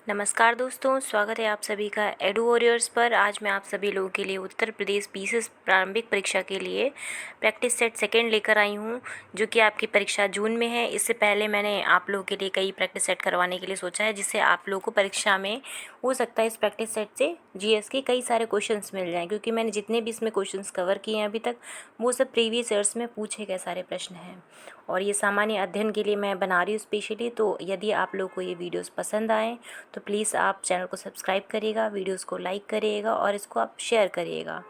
नमस्कार दोस्तों, स्वागत है आप सभी का एडू वॉरियर्स पर। आज मैं आप सभी लोगों के लिए उत्तर प्रदेश पीसीएस प्रारंभिक परीक्षा के लिए प्रैक्टिस सेट सेकंड लेकर आई हूं, जो कि आपकी परीक्षा जून में है। इससे पहले मैंने आप लोगों के लिए कई प्रैक्टिस सेट करवाने के लिए सोचा है, जिससे आप लोगों को परीक्षा में हो सकता है इस प्रैक्टिस सेट से जीएस के कई सारे क्वेश्चंस मिल जाएँ, क्योंकि मैंने जितने भी इसमें क्वेश्चंस कवर किए हैं अभी तक, वो सब प्रीवियस ईयर्स में पूछे गए सारे प्रश्न हैं। और ये सामान्य अध्ययन के लिए मैं बना रही हूँ स्पेशली। तो यदि आप लोग को ये वीडियोस पसंद आएँ तो प्लीज़ आप चैनल को सब्सक्राइब करिएगा, वीडियोस को लाइक करिएगा और इसको आप शेयर करिएगा।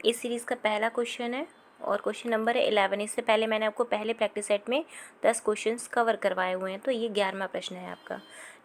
इस सीरीज़ का पहला क्वेश्चन है और क्वेश्चन नंबर है 11। इससे पहले मैंने आपको पहले प्रैक्टिस सेट में 10 क्वेश्चंस कवर करवाए हुए हैं, तो ये 11वां प्रश्न है आपका।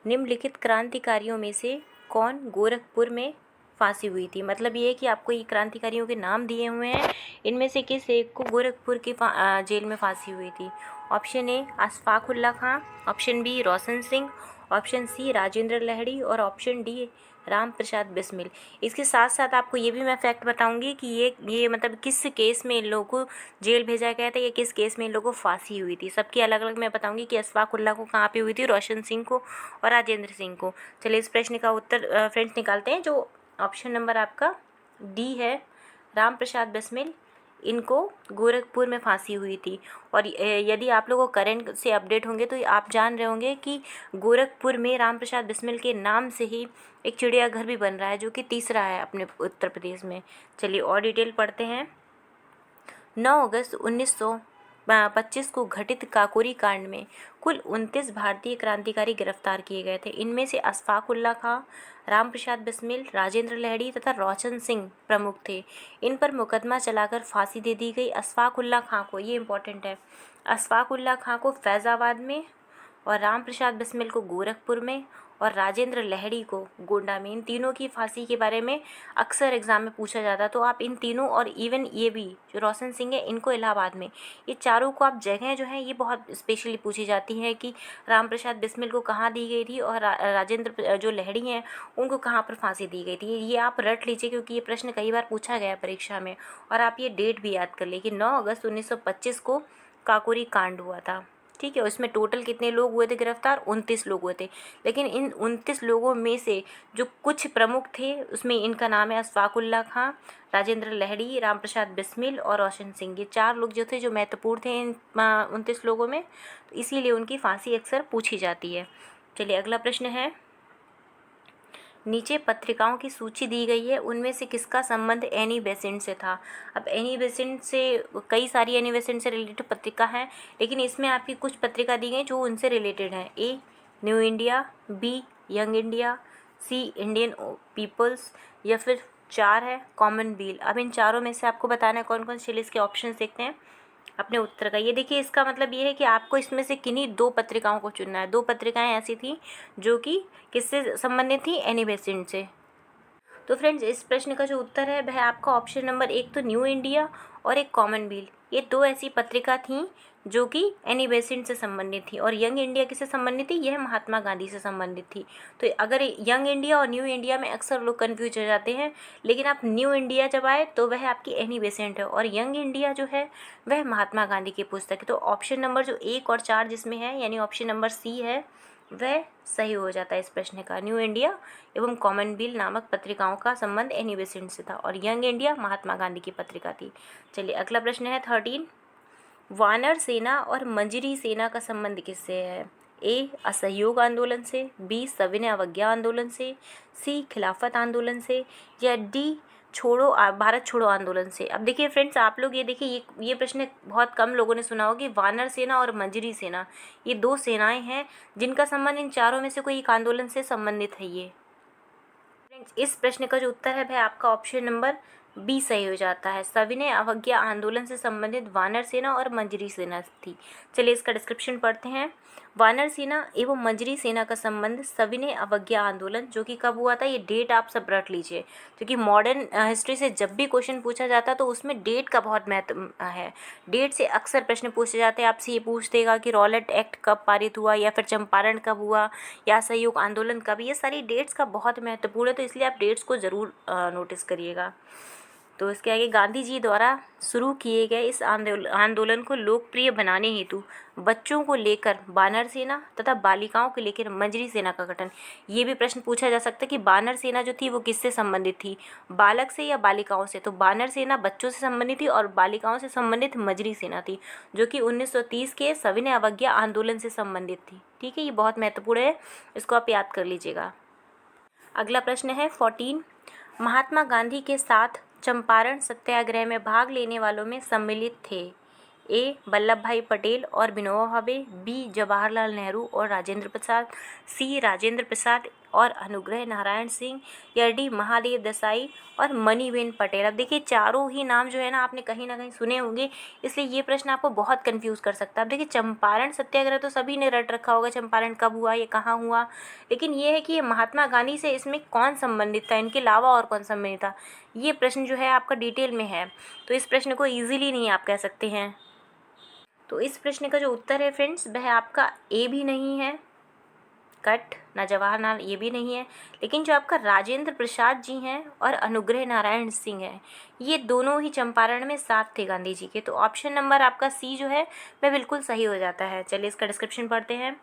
निम्नलिखित क्रांतिकारियों में से कौन गोरखपुर में फांसी हुई थी? मतलब ये है कि आपको ये क्रांतिकारियों के नाम दिए हुए हैं, इनमें से किस एक को गोरखपुर की जेल में फांसी हुई थी? Option A Ashfaq Ullah Khan, option B Roshan Singh, option C Rajendra Lahiri और ऑप्शन डी राम प्रसाद बिस्मिल। इसके साथ साथ आपको ये भी मैं फैक्ट बताऊंगी कि ये मतलब किस केस में इन लोगों को जेल भेजा गया था या किस केस में इन लोगों को फांसी हुई थी। सबकी अलग अलग मैं बताऊंगी कि अशफाक उल्ला को कहाँ पे हुई थी, रोशन सिंह को और राजेंद्र सिंह को। चलिए इस प्रश्न का उत्तर फ्रेंड्स निकालते हैं। जो ऑप्शन नंबर आपका डी है, राम प्रसाद बिस्मिल, इनको गोरखपुर में फांसी हुई थी। और यदि आप लोगों को करंट से अपडेट होंगे तो आप जान रहे होंगे कि गोरखपुर में राम प्रसाद बिस्मिल के नाम से ही एक चिड़ियाघर भी बन रहा है, जो कि तीसरा है अपने उत्तर प्रदेश में। चलिए और डिटेल पढ़ते हैं। 9 अगस्त 1925 को घटित काकोरी कांड में कुल 29 भारतीय क्रांतिकारी गिरफ्तार किए गए थे। इनमें से अशफाक उल्ला खां, राम प्रसाद बिस्मिल, राजेंद्र लहड़ी तथा रोशन सिंह प्रमुख थे। इन पर मुकदमा चलाकर फांसी दे दी गई। अशफाक उल्ला खां को, ये इंपॉर्टेंट है, अशफाक उल्ला खां को फैज़ाबाद में और राम प्रसाद बिस्मिल को गोरखपुर में और राजेंद्र लहड़ी को गोंडा में। इन तीनों की फांसी के बारे में अक्सर एग्जाम में पूछा जाता है, तो आप इन तीनों और इवन ये भी जो रोशन सिंह है इनको इलाहाबाद में, ये चारों को आप जगह जो है ये बहुत स्पेशली पूछी जाती है कि राम प्रसाद बिस्मिल को कहाँ दी गई थी और राजेंद्र जो लहड़ी हैं उनको कहाँ पर फांसी दी गई थी। ये आप रट लीजिए, क्योंकि ये प्रश्न कई बार पूछा गया परीक्षा में। और आप ये डेट भी याद कर लीजिए कि 9 अगस्त 1925 को काकोरी कांड हुआ था। ठीक है, उसमें टोटल कितने लोग हुए थे गिरफ्तार? 29 लोग हुए थे। लेकिन इन 29 लोगों में से जो कुछ प्रमुख थे उसमें इनका नाम है अशफाक उल्ला खां, राजेंद्र लहड़ी, राम प्रसाद बिस्मिल और रोशन सिंह। ये 4 लोग जो थे जो महत्वपूर्ण थे इन 29 लोगों में, तो इसीलिए उनकी फांसी अक्सर पूछी जाती है। चलिए अगला प्रश्न है। नीचे पत्रिकाओं की सूची दी गई है, उनमें से किसका संबंध एनी बेसेंट से था? अब एनी बेसेंट से कई सारी एनी बेसेंट से रिलेटेड पत्रिका हैं, लेकिन इसमें आपकी कुछ पत्रिका दी गई जो उनसे रिलेटेड हैं। A new India, B young India, C Indian peoples, या फिर 4 है कॉमनवेल्थ। अब इन चारों में से आपको बताना है कौन कौन से। इसके ऑप्शन देखते हैं अपने उत्तर का। ये देखिए, इसका मतलब ये है कि आपको इसमें से किन्हीं 2 पत्रिकाओं को चुनना है। 2 पत्रिकाएं ऐसी थी जो कि किससे संबंधित थी? एनी बेसेंट से। तो फ्रेंड्स इस प्रश्न का जो उत्तर है वह आपका ऑप्शन नंबर 1 तो न्यू इंडिया और एक कॉमनवेल्थ, ये 2 ऐसी पत्रिका थीं जो कि एनी बेसेंट से संबंधित थी। और यंग इंडिया किससे संबंधित थी? यह महात्मा गांधी से संबंधित थी। तो अगर यंग इंडिया और न्यू इंडिया में अक्सर लोग कन्फ्यूज हो जाते हैं, लेकिन आप न्यू इंडिया जब आए तो वह आपकी एनी बेसेंट है और यंग इंडिया जो है वह महात्मा गांधी की पुस्तक है। तो ऑप्शन नंबर जो 1 और 4 जिसमें है, यानी ऑप्शन नंबर सी है, वह सही हो जाता है इस प्रश्न का। न्यू इंडिया एवं कॉमनवेल्थ नामक पत्रिकाओं का संबंध एनी बेसेंट से था और यंग इंडिया महात्मा गांधी की पत्रिका थी। चलिए अगला प्रश्न है 13। वानर सेना और मंजरी सेना का संबंध किससे है? ए असहयोग आंदोलन से, बी सविनय अवज्ञा आंदोलन से, सी खिलाफत आंदोलन से, या डी भारत छोड़ो आंदोलन से। अब देखिए फ्रेंड्स, आप लोग ये देखिए, ये प्रश्न बहुत कम लोगों ने सुना होगा कि वानर सेना और मंजरी सेना, ये 2 सेनाएं हैं जिनका संबंध इन चारों में से कोई एक आंदोलन से संबंधित है। ये फ्रेंड्स इस प्रश्न का जो उत्तर है वह आपका ऑप्शन नंबर बी सही हो जाता है। सविनय अवज्ञा आंदोलन से संबंधित वानर सेना और मंजरी सेना थी। चलिए इसका डिस्क्रिप्शन पढ़ते हैं। वानर सेना एवं मंजरी सेना का संबंध सविनय अवज्ञा आंदोलन, जो कि कब हुआ था, ये डेट आप सब रट लीजिए, क्योंकि मॉडर्न हिस्ट्री से जब भी क्वेश्चन पूछा जाता है तो उसमें डेट का बहुत महत्व है। डेट से अक्सर प्रश्न पूछे जाते हैं। आपसे ये पूछ देगा कि रॉलेट एक्ट कब पारित हुआ, या फिर चंपारण कब हुआ, या असहयोग आंदोलन कब। ये सारी डेट्स का बहुत महत्वपूर्ण है, तो इसलिए आप डेट्स को ज़रूर नोटिस करिएगा। तो इसके आगे, गांधी जी द्वारा शुरू किए गए इस आंदोलन को लोकप्रिय बनाने हेतु बच्चों को लेकर बानर सेना तथा बालिकाओं को लेकर मंजरी सेना का गठन। ये भी प्रश्न पूछा जा सकता है कि बानर सेना जो थी वो किससे संबंधित थी, बालक से या बालिकाओं से। तो बानर सेना बच्चों से संबंधित थी और बालिकाओं से संबंधित मंजरी सेना थी, जो कि 1930 के सविनय अवज्ञा आंदोलन से संबंधित थी। ठीक है, ये बहुत महत्वपूर्ण है, इसको आप याद कर लीजिएगा। अगला प्रश्न है 14। महात्मा गांधी के साथ चंपारण सत्याग्रह में भाग लेने वालों में सम्मिलित थे ए वल्लभ भाई पटेल और विनोबा भावे, बी जवाहरलाल नेहरू और राजेंद्र प्रसाद, सी राजेंद्र प्रसाद और अनुग्रह नारायण सिंह, या डी महादेव देसाई और मणिबेन पटेल। अब देखिए चारों ही नाम जो है ना आपने कहीं ना कहीं सुने होंगे, इसलिए ये प्रश्न आपको बहुत कंफ्यूज कर सकता है। अब देखिए चंपारण सत्याग्रह तो सभी ने रट रखा होगा, चंपारण कब हुआ, ये कहाँ हुआ, लेकिन ये है कि ये महात्मा गांधी से इसमें कौन संबंधित था, इनके अलावा और कौन संबंधित था, ये प्रश्न जो है आपका डिटेल में है। तो इस प्रश्न को ईजिली नहीं आप कह सकते हैं। तो इस प्रश्न का जो उत्तर है फ्रेंड्स, वह आपका ए भी नहीं है, कट ना जवाहरलाल, ये भी नहीं है, लेकिन जो आपका राजेंद्र प्रसाद जी हैं और अनुग्रह नारायण सिंह हैं, ये दोनों ही चंपारण में साथ थे गांधी जी के। तो ऑप्शन नंबर आपका सी जो है वह बिल्कुल सही हो जाता है। चलिए इसका डिस्क्रिप्शन पढ़ते हैं।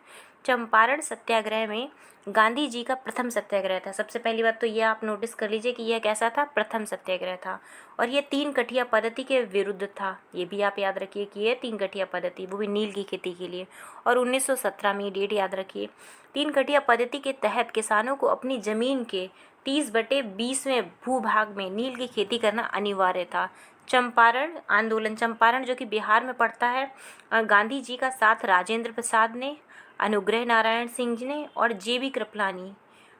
चंपारण सत्याग्रह में गांधी जी का प्रथम सत्याग्रह था। सबसे पहली बात तो यह आप नोटिस कर लीजिए कि यह कैसा था, प्रथम सत्याग्रह था, और ये 3 कठिया पद्धति के विरुद्ध था। ये भी आप याद रखिए कि ये 3 कठिया पद्धति, वो भी नील की खेती के लिए, और 1917 में, ये डेट याद रखिए। 3 कठिया पद्धति के तहत किसानों को अपनी जमीन के 30/20वें भूभाग में नील की खेती करना अनिवार्य था। चंपारण आंदोलन, चंपारण जो कि बिहार में पड़ता है, गांधी जी का साथ राजेंद्र प्रसाद ने, अनुग्रह नारायण सिंह जी ने और जे.बी. कृपलानी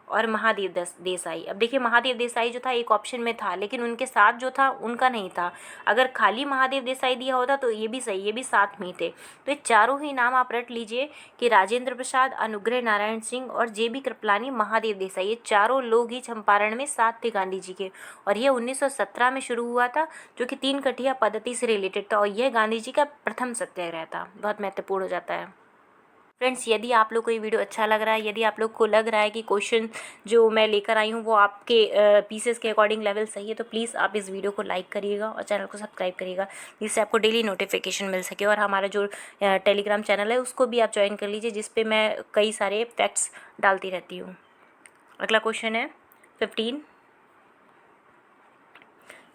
और महादेव देसाई। अब देखिए महादेव देसाई जो था एक ऑप्शन में था, लेकिन उनके साथ जो था उनका नहीं था। अगर खाली महादेव देसाई दिया होता तो ये भी सही, ये भी साथ में ही थे। तो ये चारों ही नाम आप रट लीजिए कि राजेंद्र प्रसाद, अनुग्रह नारायण सिंह और जे.बी. कृपलानी, महादेव देसाई, ये चारों लोग ही चंपारण में साथ थे गांधी जी के। और ये 1917 में शुरू हुआ था, जो कि 3 कठिया पद्धति से रिलेटेड था, और यह गांधी जी का प्रथम सत्याग्रह था। बहुत महत्वपूर्ण हो जाता है। फ्रेंड्स, यदि आप लोग को ये वीडियो अच्छा लग रहा है, यदि आप लोग को लग रहा है कि क्वेश्चन जो मैं लेकर आई हूँ वो आपके पीसेस के अकॉर्डिंग लेवल सही है, तो प्लीज़ आप इस वीडियो को लाइक करिएगा और चैनल को सब्सक्राइब करिएगा, जिससे आपको डेली नोटिफिकेशन मिल सके। और हमारा जो टेलीग्राम चैनल है उसको भी आप ज्वाइन कर लीजिए, जिस पे मैं कई सारे फैक्ट्स डालती रहती हूँ। अगला क्वेश्चन है 15।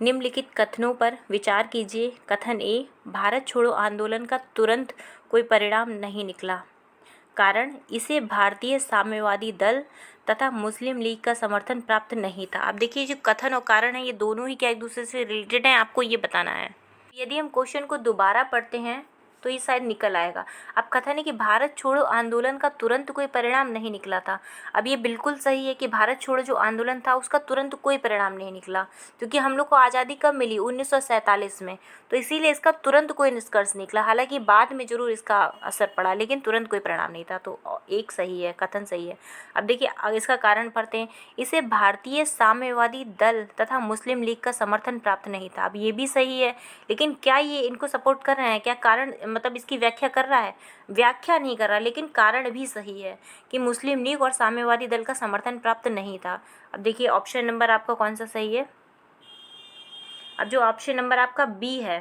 निम्नलिखित कथनों पर विचार कीजिए। कथन ए, भारत छोड़ो आंदोलन का तुरंत कोई परिणाम नहीं निकला, कारण इसे भारतीय साम्यवादी दल तथा मुस्लिम लीग का समर्थन प्राप्त नहीं था। अब देखिए जो कथन और कारण है ये दोनों ही क्या एक दूसरे से रिलेटेड हैं, आपको ये बताना है। यदि हम क्वेश्चन को दोबारा पढ़ते हैं तो ये शायद निकल आएगा। अब कथन है कि भारत छोड़ो आंदोलन का तुरंत कोई परिणाम नहीं निकला था। अब ये बिल्कुल सही है कि भारत छोड़ो जो आंदोलन था उसका तुरंत कोई परिणाम नहीं निकला, क्योंकि हम लोग को आज़ादी कब मिली, 1947 में, तो इसीलिए इसका तुरंत कोई निष्कर्ष निकला। हालांकि बाद में जरूर इसका असर पड़ा, लेकिन तुरंत कोई परिणाम नहीं था। तो एक सही है, कथन सही है। अब देखिए इसका कारण पढ़ते हैं। इसे भारतीय साम्यवादी दल तथा मुस्लिम लीग का समर्थन प्राप्त नहीं था। अब ये भी सही है, लेकिन क्या ये इनको सपोर्ट कर रहे हैं, क्या कारण मतलब इसकी व्याख्या कर रहा है, व्याख्या नहीं कर रहा, लेकिन कारण भी सही है कि मुस्लिम लीग और साम्यवादी दल का समर्थन प्राप्त नहीं था। अब देखिए ऑप्शन नंबर आपका कौन सा सही है। अब जो ऑप्शन नंबर आपका बी है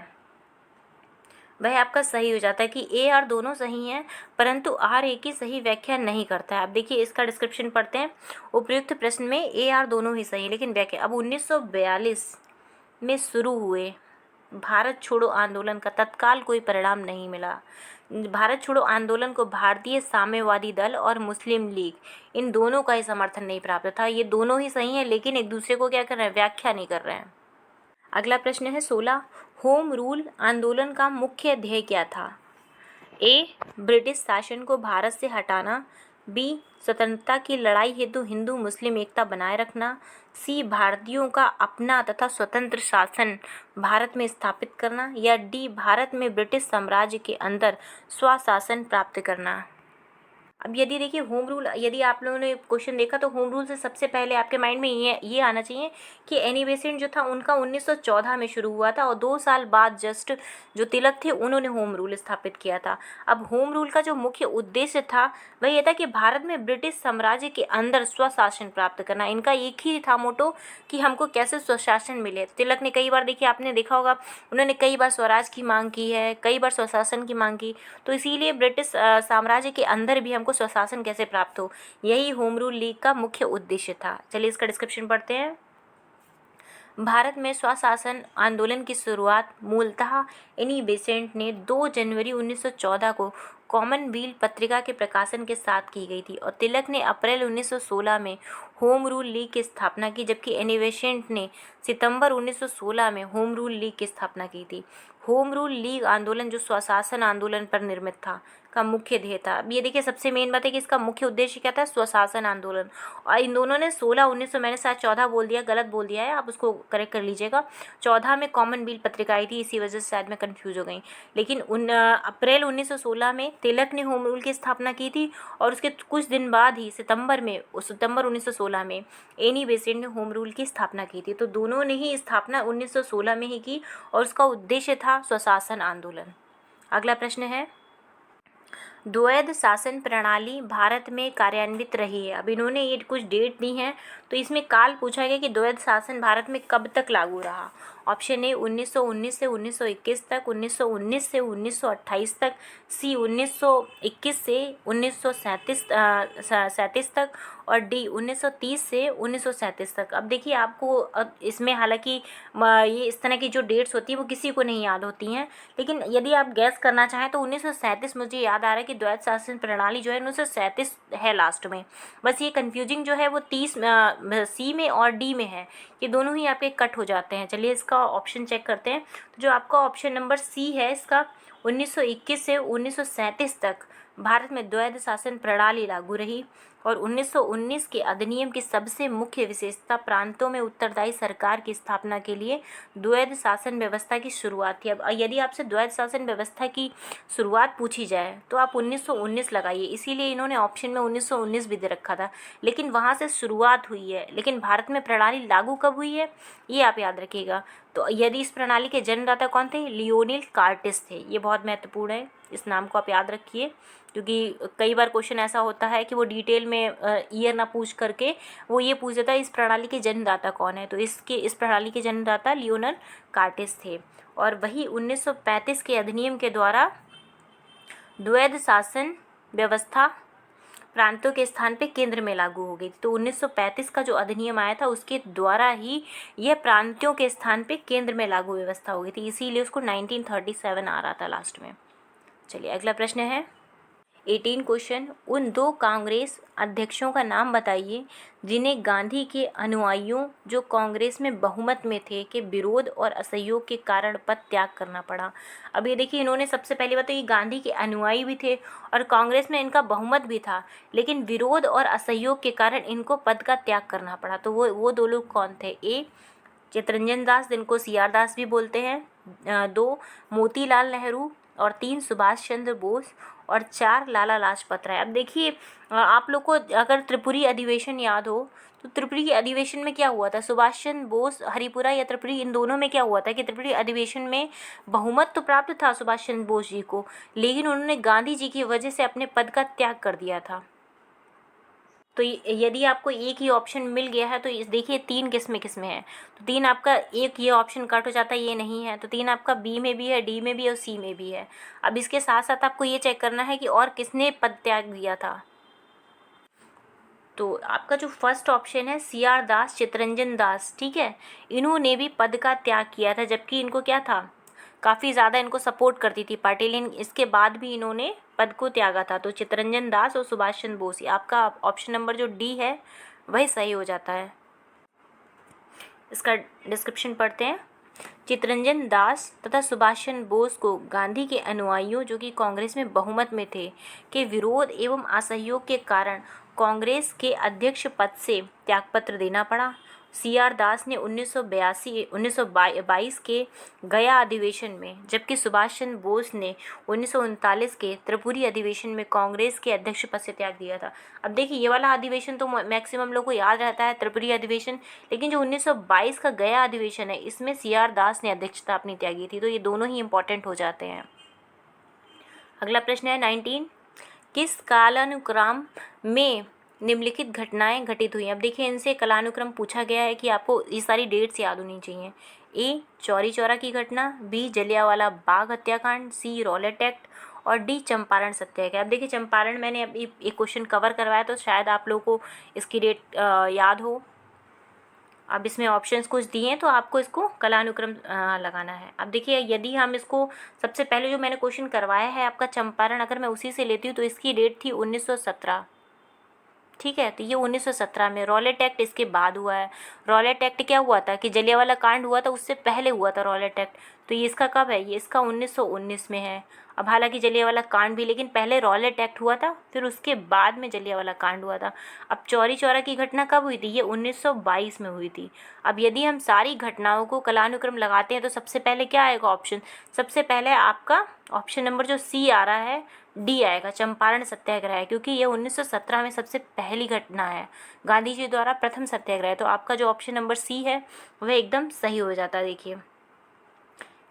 वह आपका सही हो जाता है कि ए आर दोनों सही हैं, परंतु आर ए की सही व्याख्या नहीं करता है। अब देखिए इसका डिस्क्रिप्शन पढ़ते हैं। उपयुक्त प्रश्न में ए आर दोनों ही सही, लेकिन व्याख्या। अब 1942 में शुरू हुए भारत छोड़ो आंदोलन का तत्काल कोई परिणाम नहीं मिला। भारत छोड़ो आंदोलन को भारतीय साम्यवादी दल और मुस्लिम लीग इन दोनों का ही समर्थन नहीं प्राप्त था। ये दोनों ही सही हैं, लेकिन एक दूसरे को क्या कर रहे हैं, व्याख्या नहीं कर रहे हैं। अगला प्रश्न है 16। होम रूल आंदोलन का मुख्य ध्येय क्या था। ए, ब्रिटिश शासन को भारत से हटाना, बी, स्वतंत्रता की लड़ाई हेतु हिंदू मुस्लिम एकता बनाए रखना, सी, भारतीयों का अपना तथा स्वतंत्र शासन भारत में स्थापित करना, या डी, भारत में ब्रिटिश साम्राज्य के अंदर स्वशासन प्राप्त करना। अब यदि देखिए होम रूल, यदि आप लोगों ने क्वेश्चन देखा तो होम रूल से सबसे पहले आपके माइंड में ये आना चाहिए कि एनी बेसेंट जो था उनका 1914 में शुरू हुआ था और 2 साल बाद जस्ट जो तिलक थे उन्होंने होम रूल स्थापित किया था। अब होम रूल का जो मुख्य उद्देश्य था वह ये था कि भारत में ब्रिटिश साम्राज्य के अंदर स्वशासन प्राप्त करना। इनका एक ही था मोटो कि हमको कैसे स्वशासन मिले। तिलक ने कई बार, देखिए आपने देखा होगा, उन्होंने कई बार स्वराज की मांग की है, कई बार स्वशासन की मांग की, तो इसीलिए ब्रिटिश साम्राज्य के अंदर भी हमको स्वशासन कैसे प्राप्त हो, यही होम रूल लीग का मुख्य उद्देश्य था। चलिए इसका डिस्क्रिप्शन पढ़ते हैं। भारत में स्वशासन आंदोलन की शुरुआत मूलतः एनी बेसेंट ने 2 जनवरी 1914 को कॉमनवेल्थ पत्रिका के प्रकाशन के साथ की गई थी और तिलक ने अप्रैल 1916 में होम रूल लीग की स्थापना की, जबकि एनी बेसेंट ने सितंबर 1916 में होम रूल लीग की स्थापना की थी। होम रूल लीग आंदोलन जो स्वशासन आंदोलन पर निर्मित था का मुख्य ध्येय था। अब ये देखिए सबसे मेन बात है कि इसका मुख्य उद्देश्य क्या था, स्वशासन आंदोलन। और इन दोनों ने 16 1900, मैंने शायद 14 बोल दिया, गलत बोल दिया है, आप उसको करेक्ट कर लीजिएगा। 14 में कॉमनवेल्थ पत्रिका आई थी, इसी वजह से शायद मैं कंफ्यूज हो गई। लेकिन अप्रैल 1916 में तिलक ने होम रूल की स्थापना की थी और उसके कुछ दिन बाद ही सितंबर 1916 में एनी बेसेंट ने होम रूल की स्थापना की थी। तो दोनों ने ही स्थापना 1916 में ही की और उसका उद्देश्य था स्वशासन आंदोलन। अगला प्रश्न है, द्वैध शासन प्रणाली भारत में कार्यान्वित रही है। अब इन्होंने ये कुछ डेट दी हैं, तो इसमें काल पूछा गया कि द्वैध शासन भारत में कब तक लागू रहा। ऑप्शन ए 1919 से 1921 तक, 1919 से 1928 तक, सी 1921 से 1937 तक, और डी 1930 से 1937 तक। अब देखिए आपको इसमें हालांकि ये इस तरह की जो डेट्स होती है वो किसी को नहीं याद होती हैं, लेकिन यदि आप गैस करना चाहें तो 1937 मुझे याद आ रहा है कि द्वैध शासन प्रणाली जो है 1937 है लास्ट में। बस ये कन्फ्यूजिंग जो है वो 30 सी में और डी में है, ये दोनों ही आपके कट हो जाते हैं। चलिए इसका ऑप्शन चेक करते हैं। तो जो आपका ऑप्शन नंबर सी है, इसका 1921 से 1937 तक भारत में द्वैध शासन प्रणाली लागू रही और 1919 के अधिनियम की सबसे मुख्य विशेषता प्रांतों में उत्तरदायी सरकार की स्थापना के लिए द्वैध शासन व्यवस्था की शुरुआत थी। अब यदि आपसे द्वैध शासन व्यवस्था की शुरुआत पूछी जाए तो आप 1919 लगाइए, इसीलिए इन्होंने ऑप्शन में 1919 भी दे रखा था, लेकिन वहाँ से शुरुआत हुई है। लेकिन भारत में प्रणाली लागू कब हुई है ये आप याद रखिएगा। तो यदि इस प्रणाली के जन्मदाता कौन थे, लियोनिल कार्टिस थे। ये बहुत महत्वपूर्ण है, इस नाम को आप याद रखिए, क्योंकि कई बार क्वेश्चन ऐसा होता है कि वो डिटेल में ईयर ना पूछ करके वो ये पूछ देता है इस प्रणाली के जन्मदाता कौन है। तो इस प्रणाली के जन्मदाता लियोनिल कार्टिस थे और वही 1935 के अधिनियम के द्वारा द्वैध शासन व्यवस्था प्रांतों के स्थान पे केंद्र में लागू हो गई। तो 1935 का जो अधिनियम आया था उसके द्वारा ही यह प्रांतों के स्थान पे केंद्र में लागू व्यवस्था हो गई थी, इसीलिए उसको 1937 आ रहा था लास्ट में। चलिए अगला प्रश्न है 18 क्वेश्चन, उन 2 कांग्रेस अध्यक्षों का नाम बताइए जिन्हें गांधी के अनुयायियों जो कांग्रेस में बहुमत में थे के विरोध और असहयोग के कारण पद त्याग करना पड़ा। अब ये देखिए इन्होंने सबसे पहली बात तो ये गांधी के अनुयायी भी थे और कांग्रेस में इनका बहुमत भी था, लेकिन विरोध और असहयोग के कारण इनको पद का त्याग करना पड़ा। तो वो 2 लोग कौन थे, ए चितरंजन दास जिनको सीआर दास भी बोलते हैं, 2 मोतीलाल नेहरू, और 3 सुभाष चंद्र बोस, और 4 लाला लाजपत राय। अब देखिए आप लोग को अगर त्रिपुरी अधिवेशन याद हो तो त्रिपुरी अधिवेशन में क्या हुआ था, सुभाष चंद्र बोस, हरिपुरा या त्रिपुरी, इन दोनों में क्या हुआ था कि त्रिपुरी अधिवेशन में बहुमत तो प्राप्त था सुभाष चंद्र बोस जी को, लेकिन उन्होंने गांधी जी की वजह से अपने पद का त्याग कर दिया था। तो यदि आपको एक ही ऑप्शन मिल गया है तो इस देखिए 3 किस्में हैं, तो 3 आपका एक ये ऑप्शन कट हो जाता है, ये नहीं है, तो 3 आपका बी में भी है, डी में भी है और सी में भी है। अब इसके साथ साथ आपको ये चेक करना है कि और किसने पद त्याग दिया था। तो आपका जो फर्स्ट ऑप्शन है सीआर दास, चितरंजन दास, ठीक है, इन्होंने भी पद का त्याग किया था, जबकि इनको क्या था, काफ़ी ज़्यादा इनको सपोर्ट करती थी पार्टी, इसके बाद भी इन्होंने पद को त्यागा था। तो चितरंजन दास और सुभाष चंद्र बोस, आपका ऑप्शन नंबर जो डी है वही सही हो जाता है। इसका डिस्क्रिप्शन पढ़ते हैं। चितरंजन दास तथा सुभाष चंद्र बोस को गांधी के अनुयायियों जो कि कांग्रेस में बहुमत में थे के विरोध एवं असहयोग के कारण कांग्रेस के अध्यक्ष पद से त्यागपत्र देना पड़ा। CR दास ने 1922 के गया अधिवेशन में, जबकि सुभाष चंद्र बोस ने 1939 के त्रिपुरी अधिवेशन में कांग्रेस के अध्यक्ष पद से त्याग दिया था। अब देखिए, ये वाला अधिवेशन तो मैक्सिमम लोग को याद रहता है, त्रिपुरी अधिवेशन, लेकिन जो 1922 का गया अधिवेशन है, इसमें CR दास ने अध्यक्षता अपनी त्यागी थी। तो ये दोनों ही इंपॉर्टेंट हो जाते हैं। अगला प्रश्न है 19, किस कालानुक्रम में निम्नलिखित घटनाएं घटित हुई? अब देखिए, इनसे कालानुक्रम पूछा गया है कि आपको ये सारी डेट्स याद होनी चाहिए। ए, चौरी चौरा की घटना, बी, जलियांवाला बाग हत्याकांड, सी, रॉलेट एक्ट और डी, चंपारण सत्याग्रह। अब देखिए, चंपारण मैंने अभी एक क्वेश्चन कवर करवाया, तो शायद आप लोगों को इसकी डेट याद हो। अब इसमें ऑप्शंस कुछ दिए हैं, तो आपको इसको कालानुक्रम लगाना है। अब देखिए, यदि हम इसको सबसे पहले जो मैंने क्वेश्चन करवाया है आपका चंपारण, अगर मैं उसी से लेती हूँ तो इसकी डेट थी 1917। ठीक है, तो ये 1917 में। रॉलेट एक्ट इसके बाद हुआ है। रॉलेट एक्ट क्या हुआ था कि जलियांवाला कांड हुआ था, उससे पहले हुआ था रॉलेट एक्ट। तो ये इसका कब है? ये इसका 1919 में है। अब हालांकि जलियांवाला कांड भी, लेकिन पहले रॉलेट एक्ट हुआ था, फिर उसके बाद में जलियांवाला कांड हुआ था। अब चौरी चौरा की घटना कब हुई थी? ये 1922 में हुई थी। अब यदि हम सारी घटनाओं को कालानुक्रम लगाते हैं तो सबसे पहले क्या आएगा ऑप्शन? सबसे पहले आपका ऑप्शन नंबर जो सी आ रहा है, डी आएगा, चंपारण सत्याग्रह है, क्योंकि ये 1917 में सबसे पहली घटना है, गांधी जी द्वारा प्रथम सत्याग्रह है। तो आपका जो ऑप्शन नंबर सी है वह एकदम सही हो जाता है। देखिए,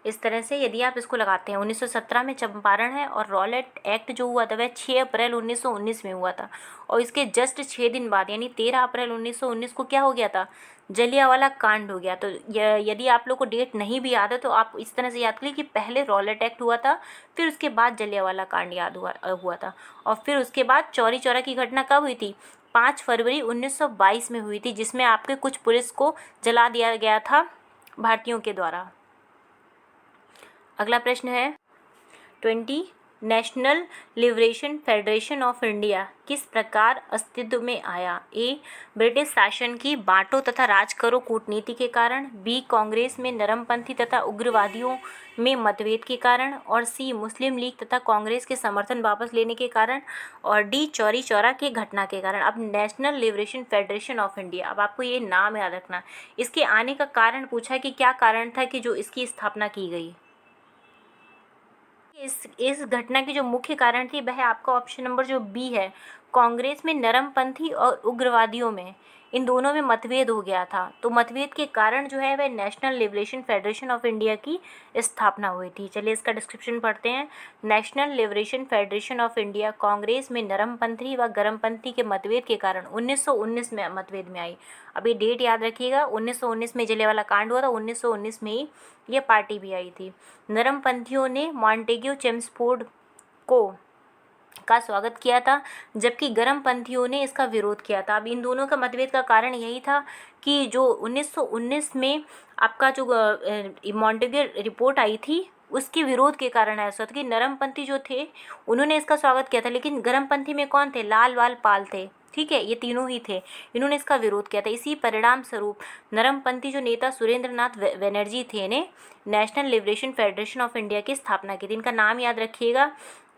इस तरह से यदि आप इसको लगाते हैं, 1917 में चंपारण है, और रॉलेट एक्ट जो हुआ था वह 6 अप्रैल 1919 में हुआ था, और इसके जस्ट 6 दिन बाद यानी 13 अप्रैल 1919 को क्या हो गया था? जलियांवाला कांड हो गया। तो यदि आप लोग को डेट नहीं भी याद है तो आप इस तरह से याद करिए कि पहले रॉलेट एक्ट हुआ था, फिर उसके बाद जलियांवाला कांड याद हुआ था, और फिर उसके बाद चौरी चौरा की घटना कब हुई थी? 5 फरवरी 1922 में हुई थी, जिसमें आपके कुछ पुलिस को जला दिया गया था भारतीयों के द्वारा। अगला प्रश्न है 20, national liberation federation of India किस प्रकार अस्तित्व में आया? ए, ब्रिटिश शासन की बांटो तथा राज करो कूटनीति के कारण, बी, कांग्रेस में नरमपंथी तथा उग्रवादियों में मतभेद के कारण, और सी, मुस्लिम लीग तथा कांग्रेस के समर्थन वापस लेने के कारण, और डी, चौरी चौरा की घटना के कारण। अब national liberation federation of India, अब आपको ये नाम याद रखना। इसके आने का कारण पूछा है कि क्या कारण था कि जो इसकी स्थापना की गई। इस घटना की जो मुख्य कारण थी वह आपका ऑप्शन नंबर जो बी है, कांग्रेस में नरमपंथी और उग्रवादियों में, इन दोनों में मतभेद हो गया था। तो मतभेद के कारण जो है वह national liberation federation of India की स्थापना हुई थी। चलिए इसका डिस्क्रिप्शन पढ़ते हैं। National liberation federation of India Congress में नरमपंथी व गरमपंथी के मतभेद के कारण 1919 में मतभेद में आई। अभी डेट याद रखिएगा, 1919 में जलियांवाला कांड हुआ था, 1919 में ही ये पार्टी भी आई थी। नरमपंथियों ने मॉन्टेग्यू चेम्सफोर्ड का स्वागत किया था, जबकि गरमपंथियों ने इसका विरोध किया था। अब इन दोनों का मतभेद का कारण यही था कि जो 1919 में आपका जो मॉन्टेग्यू रिपोर्ट आई थी उसके विरोध के कारण ऐसा था कि नरमपंथी जो थे उन्होंने इसका स्वागत किया था, लेकिन गरमपंथी में कौन थे? लाल वाल पाल थे। ठीक है, ये तीनों ही थे, इन्होंने इसका विरोध किया था। इसी परिणाम स्वरूप नरमपंथी जो नेता सुरेंद्रनाथ बनर्जी थे ने national liberation federation of India की स्थापना की थी। इनका नाम याद रखिएगा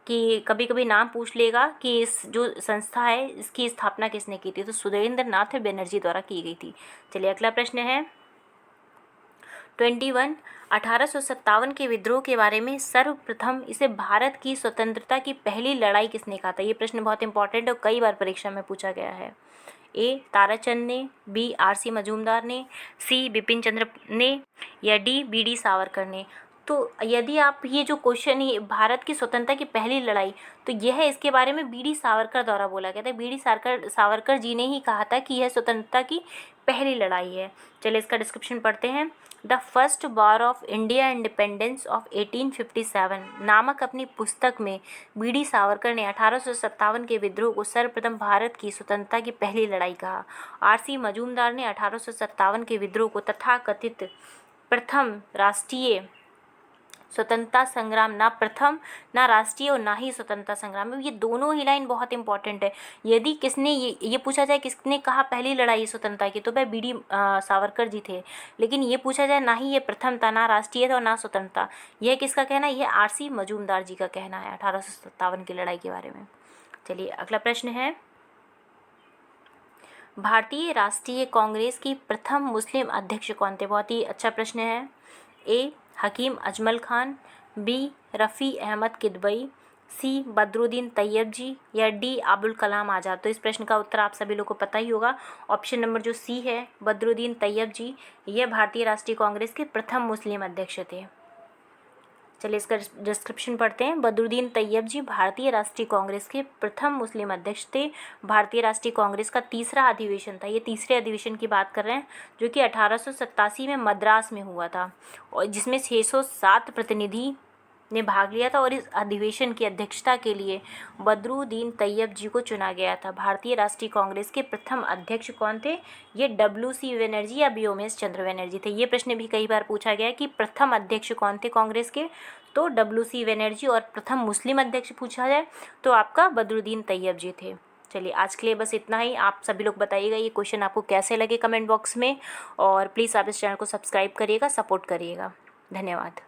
कि कभी कभी नाम पूछ लेगा कि इस जो संस्था है इसकी स्थापना किसने की थी, तो सुरेंद्रनाथ बनर्जी द्वारा की गई थी। चलिए अगला प्रश्न है 21, 1857 के विद्रोह के बारे में सर्वप्रथम इसे भारत की स्वतंत्रता की पहली लड़ाई किसने कहा था? ये प्रश्न बहुत इंपॉर्टेंट है और कई बार परीक्षा में पूछा गया है। ए, ताराचंद ने, बी, RC मजूमदार ने, सी, बिपिन चंद्र ने, या डी, BD सावरकर ने। तो यदि आप ये जो क्वेश्चन है भारत की स्वतंत्रता की पहली लड़ाई, तो यह इसके बारे में BD सावरकर द्वारा बोला गया था। BD सावरकर जी ने ही कहा था कि यह स्वतंत्रता की पहली लड़ाई है। चलिए इसका डिस्क्रिप्शन पढ़ते हैं। The first war of India independence of 1857 नामक अपनी पुस्तक में BD सावरकर ने 1857 के विद्रोह को सर्वप्रथम भारत की स्वतंत्रता की पहली लड़ाई कहा। RC मजूमदार ने 1857 के विद्रोह को तथाकथित प्रथम राष्ट्रीय स्वतंत्रता संग्राम, ना प्रथम, ना राष्ट्रीय और ना ही स्वतंत्रता संग्राम। ये दोनों ही लाइन बहुत इंपॉर्टेंट है। यदि किसने ये पूछा जाए किसने कहा पहली लड़ाई स्वतंत्रता की, तो वह BD सावरकर जी थे। लेकिन ये पूछा जाए ना ही ये प्रथम था, ना राष्ट्रीय था और ना स्वतंत्रता, यह किसका कहना है? यह RC मजूमदार जी का कहना है 1857 की लड़ाई के बारे में। चलिए अगला प्रश्न है भारतीय राष्ट्रीय कांग्रेस की प्रथम मुस्लिम अध्यक्ष कौन थे? बहुत ही अच्छा प्रश्न है। ए हकीम अजमल खान, बी रफ़ी अहमद किदवई, सी बदरुद्दीन तैयब जी, या डी अबुल कलाम आज़ाद। तो इस प्रश्न का उत्तर आप सभी लोगों को पता ही होगा। ऑप्शन नंबर जो सी है, बदरुद्दीन तैयब जी, ये भारतीय राष्ट्रीय कांग्रेस के प्रथम मुस्लिम अध्यक्ष थे। चलिए इसका डिस्क्रिप्शन पढ़ते हैं। बदरुद्दीन तैयब जी भारतीय राष्ट्रीय कांग्रेस के प्रथम मुस्लिम अध्यक्ष थे। भारतीय राष्ट्रीय कांग्रेस का तीसरा अधिवेशन था, ये तीसरे अधिवेशन की बात कर रहे हैं, जो कि 1887 में मद्रास में हुआ था, और जिसमें 607 प्रतिनिधि ने भाग लिया था, और इस अधिवेशन की अध्यक्षता के लिए बदरुद्दीन तैयब जी को चुना गया था। भारतीय राष्ट्रीय कांग्रेस के प्रथम अध्यक्ष कौन थे? ये WC बनर्जी या व्योमेश चंद्र बनर्जी थे। ये प्रश्न भी कई बार पूछा गया है कि प्रथम अध्यक्ष कौन थे कांग्रेस के, तो WC बनर्जी, और प्रथम मुस्लिम अध्यक्ष पूछा जाए तो आपका बदरुद्दीन तैयब जी थे। चलिए आज के लिए बस इतना ही। आप सभी लोग बताइएगा ये क्वेश्चन आपको कैसे लगे कमेंट बॉक्स में, और प्लीज़ आप इस चैनल को सब्सक्राइब करिएगा, सपोर्ट करिएगा। धन्यवाद।